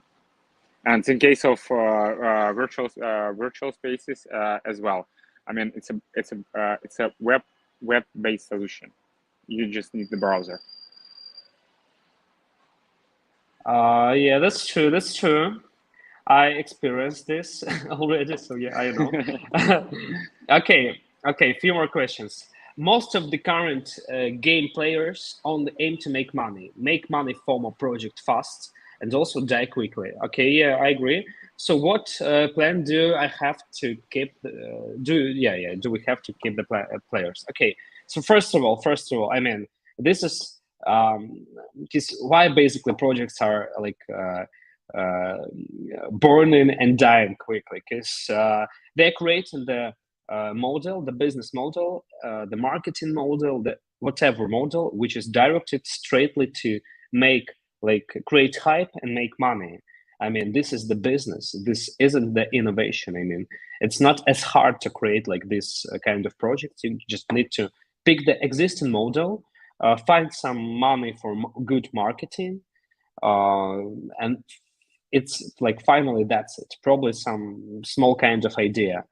And in case of virtual spaces as well. I mean, it's a web-based solution. You just need the browser. Yeah, that's true. That's true. I experienced this already, so yeah, I know. Okay, few more questions. Most of the current game players only aim to make money from a project fast, and also die quickly. Okay, yeah, I agree. So, what plan do I have to keep? Do we have to keep the players? Okay, so first of all, I mean, this is why basically projects are like. Uh, Burning and dying quickly because they're creating the model, the business model, the marketing model, the whatever model, which is directed straightly to make create hype and make money. I mean, this is the business. This isn't the innovation. I mean, it's not as hard to create like this kind of project. You just need to pick the existing model, find some money for good marketing, and it's like finally that's it, probably some small kind of idea.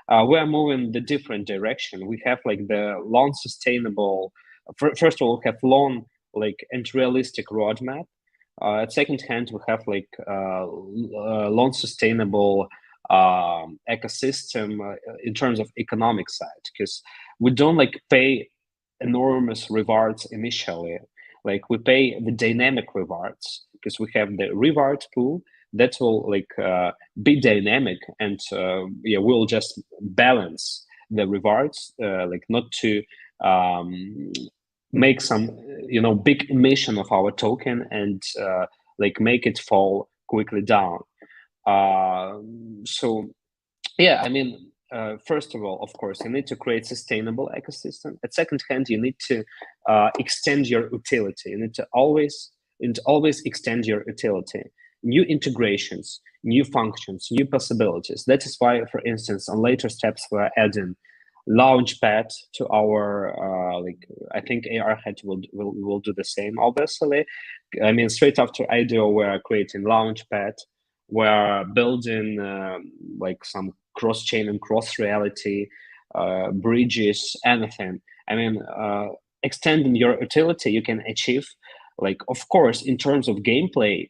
We're moving the different direction. We have like the long sustainable, first of all we have long like and realistic roadmap. At second hand we have like long sustainable ecosystem in terms of economic side, because we don't like pay enormous rewards initially. Like we pay the dynamic rewards because we have the reward pool that will be dynamic, and yeah, we'll just balance the rewards, like not to um, make some big emission of our token and like make it fall quickly down. So yeah, I mean, first of all, of course, you need to create sustainable ecosystem. At second hand, you need to extend your utility. You need to always extend your utility. New integrations, new functions, new possibilities. That is why, for instance, on later steps, we're adding Launchpad to our I think Arhead will do the same. Obviously, I mean, straight after IDO, we're creating Launchpad. We're building like some cross-chain and cross-reality bridges, anything. I mean, extending your utility, you can achieve, like, of course, in terms of gameplay.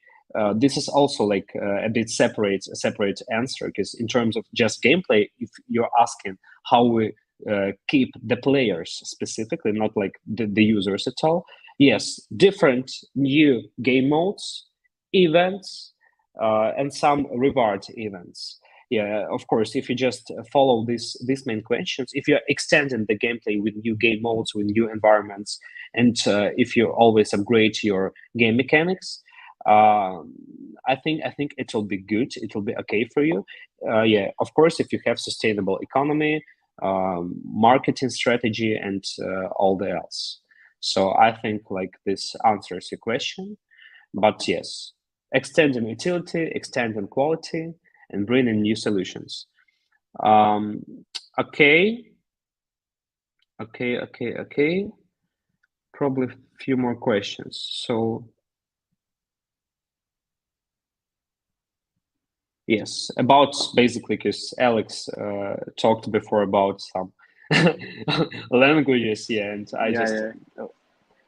This is also like a bit a separate answer, because in terms of just gameplay, if you're asking how we keep the players specifically, not like the users at all. Yes, different new game modes, events, and some reward events. Yeah, of course, if you just follow these main questions, if you're extending the gameplay with new game modes, with new environments, and if you always upgrade your game mechanics, I think it will be good. It will be okay for you. Yeah, of course, if you have sustainable economy, marketing strategy, and all the else. So I think like this answers your question. But yes, extending utility, extending quality, and bringing new solutions. Um, okay, okay. Probably a few more questions. So yes, about basically because Alex talked before about some Languages, yeah, and I just Yeah,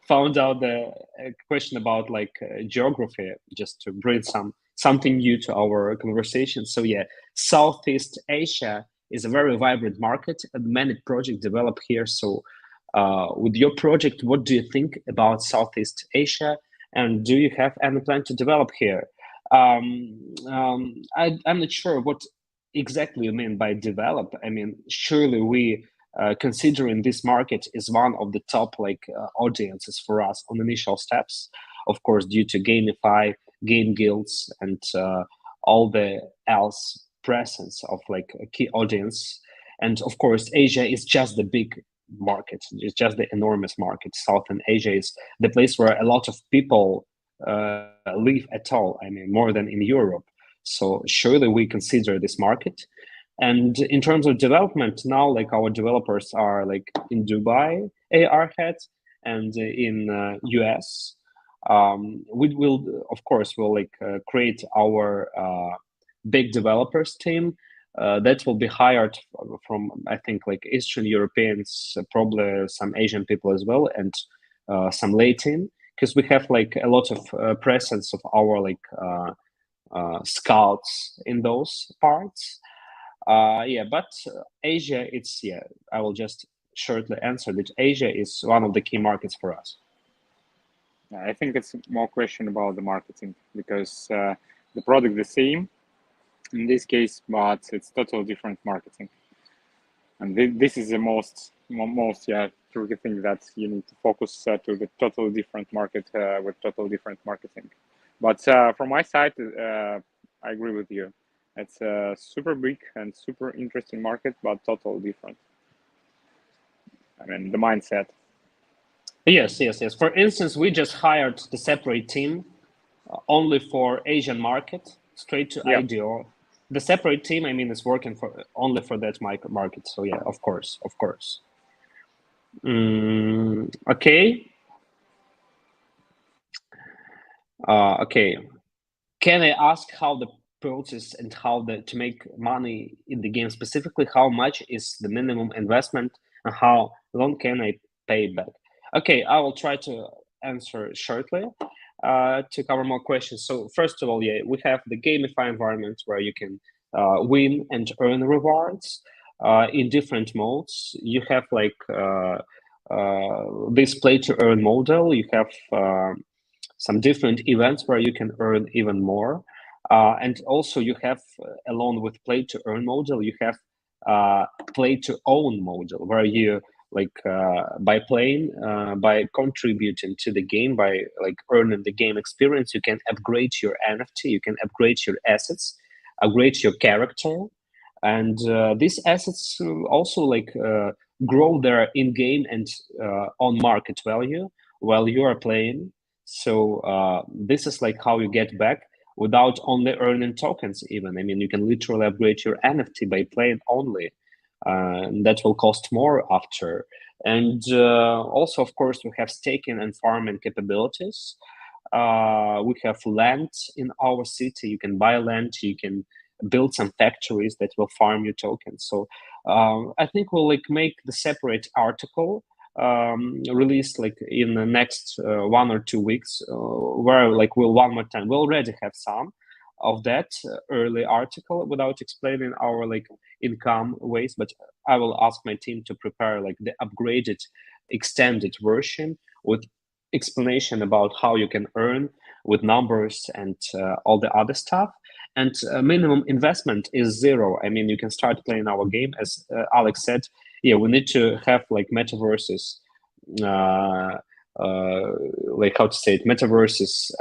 found out the question about like geography just to bring something new to our conversation. So yeah, Southeast Asia is a very vibrant market and many projects develop here. So with your project, what do you think about Southeast Asia, and do you have any plan to develop here? I'm not sure what exactly you mean by develop. I mean, surely we considering this market is one of the top like audiences for us on initial steps, of course, due to gamify, game guilds, and all the else presence of like a key audience. And of course, Asia is just the big market. It's just the enormous market. Southern Asia is the place where a lot of people live at all. I mean, more than in Europe. So surely we consider this market. And in terms of development, now like our developers are like in Dubai, Arhead, and in US. We will, of course, will like create our big developers team that will be hired from I think like Eastern Europeans, probably some Asian people as well, and some Latin, because we have like a lot of presence of our like scouts in those parts. Yeah, but Asia, it's yeah. I will just shortly answer that Asia is one of the key markets for us. I think it's more question about the marketing because the product the same in this case, but it's totally different marketing. And this is the most tricky thing that you need to focus to the totally different market with totally different marketing. But from my side, I agree with you. It's a super big and super interesting market, but totally different. I mean, the mindset. Yes, yes, yes. For instance, we just hired the separate team only for Asian market, straight to Yeah. IDO. The separate team, I mean, is working for only for that market. So yeah, of course, of course. Okay. Okay. Can I ask how the process and how the to make money in the game specifically? How much is the minimum investment and how long can I pay back? Okay, I will try to answer shortly to cover more questions. So first of all, yeah, we have the gamify environment where you can win and earn rewards in different modes. You have like this play to earn model. You have some different events where you can earn even more. And also you have, along with play to earn model, you have play to own model where you like by playing, by contributing to the game, by like earning the game experience, you can upgrade your NFT, you can upgrade your assets, upgrade your character, and these assets also like grow their in-game and on market value while you are playing. So this is like how you get back without only earning tokens even. I mean, you can literally upgrade your NFT by playing only. And that will cost more after. And also, of course, we have staking and farming capabilities. We have land in our city. You can buy land. You can build some factories that will farm your tokens. So I think we'll like make the separate article released like in the next 1 or 2 weeks, where like we'll one more time. We already have some of that early article without explaining our like income ways, but I will ask my team to prepare like the upgraded, extended version with explanation about how you can earn with numbers and all the other stuff. And minimum investment is zero. I mean, you can start playing our game, as Alex said. Yeah, we need to have like metaverses, uh, like how to say it, metaverses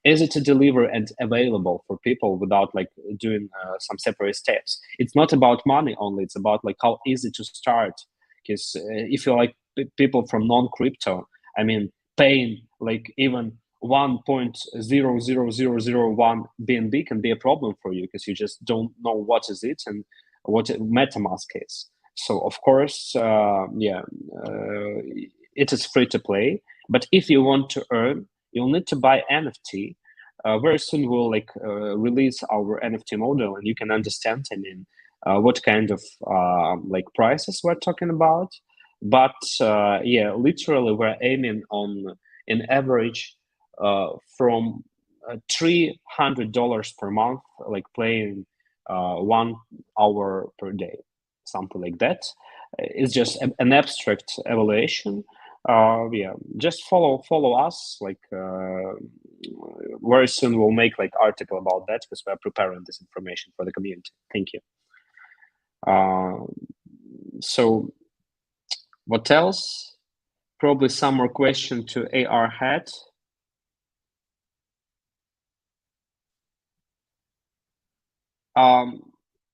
easy to deliver and available for people without like doing some separate steps. It's not about money only. It's about like how easy to start. Because if you're like people from non-crypto, I mean, paying like even 1.00001 BNB can be a problem for you because you just don't know what is it and what MetaMask is. So of course, it is free to play. But if you want to earn, you'll need to buy NFT. Very soon we'll like release our NFT model, and you can understand. I mean, what kind of like prices we're talking about. But yeah, literally we're aiming on an average from $300 per month, like playing 1 hour per day, something like that. It's just an abstract evaluation. Yeah, just follow us. Like very soon we'll make like article about that because we're preparing this information for the community. Thank you. So what else? Probably some more question to Arhead.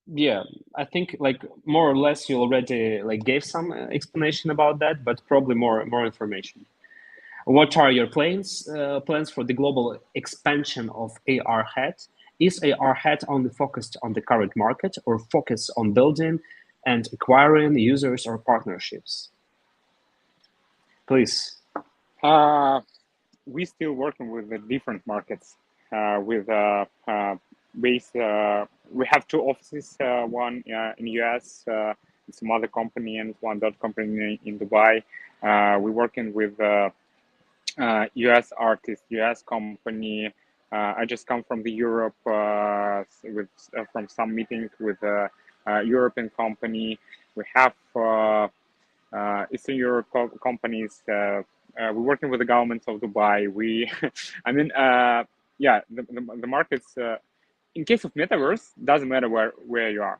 Yeah, I think like more or less you already like gave some explanation about that, but probably more information. What are your plans for the global expansion of Arhead? Is Arhead only focused on the current market or focused on building and acquiring users or partnerships? Please. We still working with the different markets. With base, we have 2 offices. One in US, it's a mother company, and one dot company in Dubai. We're working with US artist, US company. I just come from the Europe with from some meeting with a European company. We have Eastern Europe companies. We're working with the government of Dubai. We, I mean, yeah, the markets. In case of metaverse, doesn't matter where you are.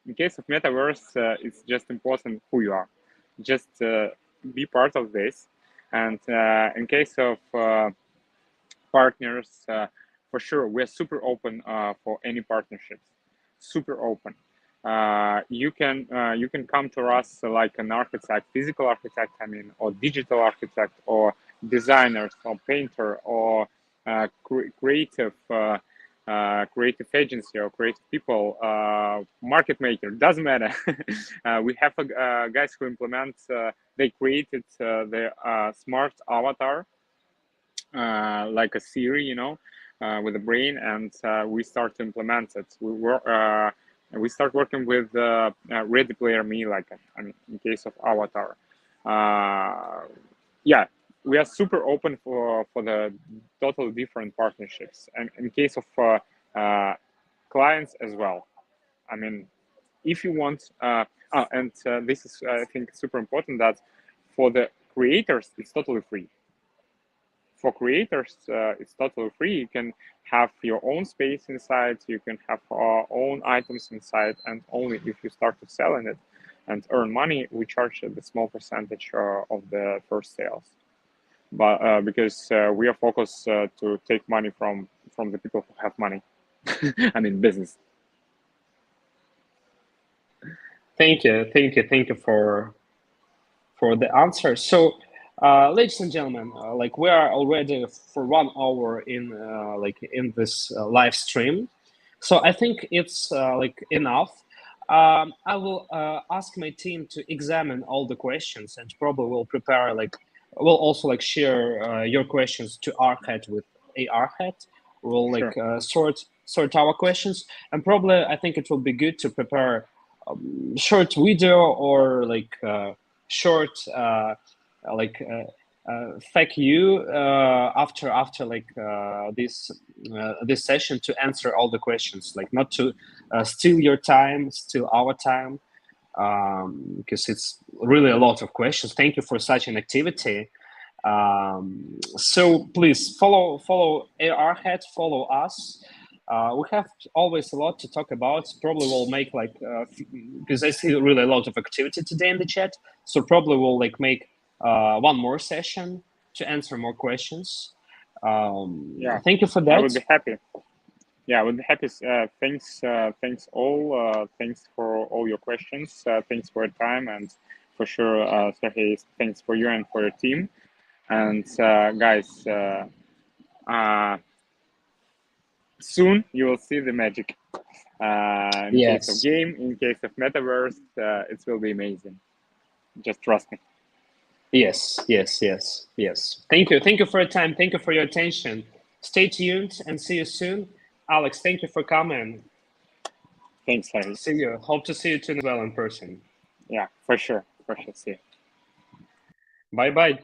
In case of metaverse, it's just important who you are. Just be part of this. And in case of partners, for sure, we're super open for any partnerships. Super open. You can come to us like an architect, physical architect, I mean, or digital architect, or designers, or painter, or creative agency, or creative people, market maker, doesn't matter. We have guys who implement. They created the smart avatar, like a Siri, with a brain, and we start to implement it. We start working with Ready Player Me, like I mean, in case of Avatar. Yeah, we are super open for the totally different partnerships, and in case of clients as well. I mean, if you want, and this is I think super important that for the creators it's totally free. For creators, it's totally free. You can have your own space inside, you can have own items inside, and only if you start to selling it and earn money, we charge the small percentage of the first sales. But because we are focused to take money from the people who have money. I mean, business. Thank you for the answer. So, ladies and gentlemen, like we are already for 1 hour in like in this live stream, so I think it's like enough. I will ask my team to examine all the questions, and probably will prepare like we'll also like share your questions to Arhead with Arhead. We'll like sort our questions, and probably I think it will be good to prepare short video or like short like thank you after like this session to answer all the questions, like not to steal your time, steal our time, because it's really a lot of questions. Thank you for such an activity. So please follow Arhead, follow us. We have always a lot to talk about. Probably we'll make like because I see really a lot of activity today in the chat, so probably we'll like make one more session to answer more questions. Yeah, thank you for that. I would be happy. Yeah, I would be happy. Thanks all. Thanks for all your questions. Thanks for your time, and for sure, Sergey, thanks for you and for your team. And guys, soon you will see the magic. In case of game, in case of metaverse, it will be amazing. Just trust me. Yes. Thank you for your time. Thank you for your attention. Stay tuned and see you soon. Alex, thank you for coming. Thanks, Harry. See you. Hope to see you too as well in person. Yeah, for sure. For sure. See you. Bye bye.